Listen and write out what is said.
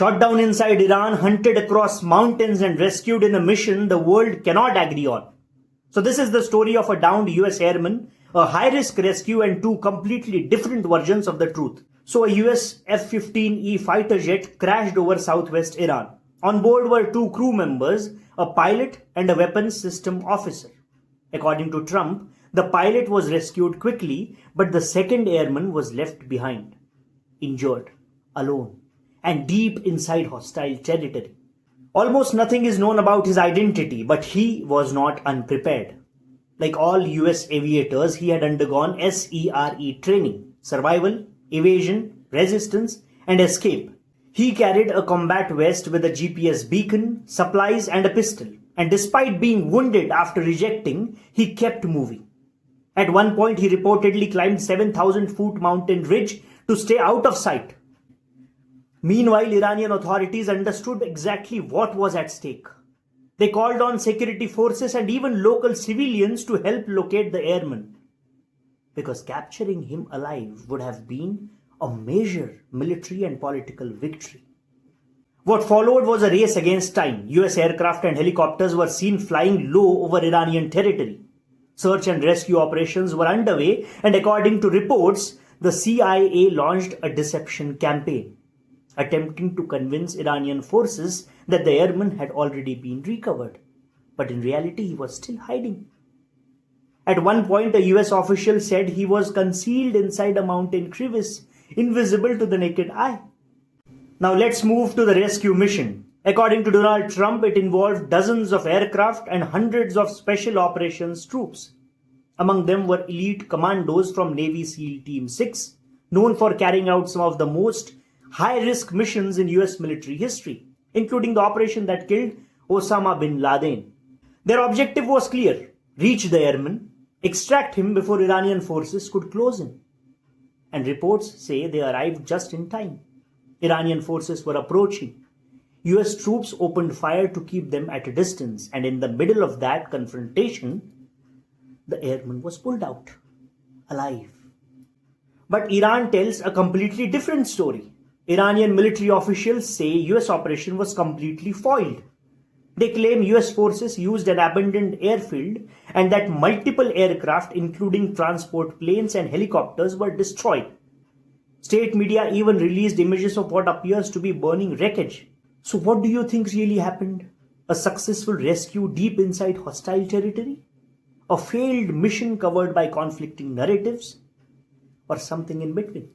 Shot down inside Iran, hunted across mountains and rescued in a mission the world cannot agree on. So this is the story of a downed US airman, a high-risk rescue and two completely different versions of the truth. So a US F-15E fighter jet crashed over southwest Iran. On board were two crew members, a pilot and a weapons system officer. According to Trump, the pilot was rescued quickly, but the second airman was left behind, injured, alone, and deep inside hostile territory. Almost nothing is known about his identity, but he was not unprepared. Like all US aviators, he had undergone SERE training: survival, evasion, resistance, and escape. He carried a combat vest with a GPS beacon, supplies, and a pistol. And despite being wounded after ejecting, he kept moving. At one point, he reportedly climbed 7,000-foot mountain ridge to stay out of sight. Meanwhile, Iranian authorities understood exactly what was at stake. They called on security forces and even local civilians to help locate the airman, because capturing him alive would have been a major military and political victory. What followed was a race against time. US aircraft and helicopters were seen flying low over Iranian territory. Search and rescue operations were underway, and according to reports, the CIA launched a deception campaign, attempting to convince Iranian forces that the airman had already been recovered. But in reality, he was still hiding. At one point, a US official said he was concealed inside a mountain crevice, invisible to the naked eye. Now let's move to the rescue mission. According to Donald Trump, it involved dozens of aircraft and hundreds of special operations troops. Among them were elite commandos from Navy SEAL Team 6, known for carrying out some of the most high-risk missions in US military history, including the operation that killed Osama bin Laden. Their objective was clear: reach the airman, extract him before Iranian forces could close in. And reports say they arrived just in time. Iranian forces were approaching. US troops opened fire to keep them at a distance, and in the middle of that confrontation, the airman was pulled out, alive. But Iran tells a completely different story. Iranian military officials say US operation was completely foiled. They claim US forces used an abandoned airfield and that multiple aircraft, including transport planes and helicopters, were destroyed. State media even released images of what appears to be burning wreckage. So what do you think really happened? A successful rescue deep inside hostile territory? A failed mission covered by conflicting narratives? Or something in between?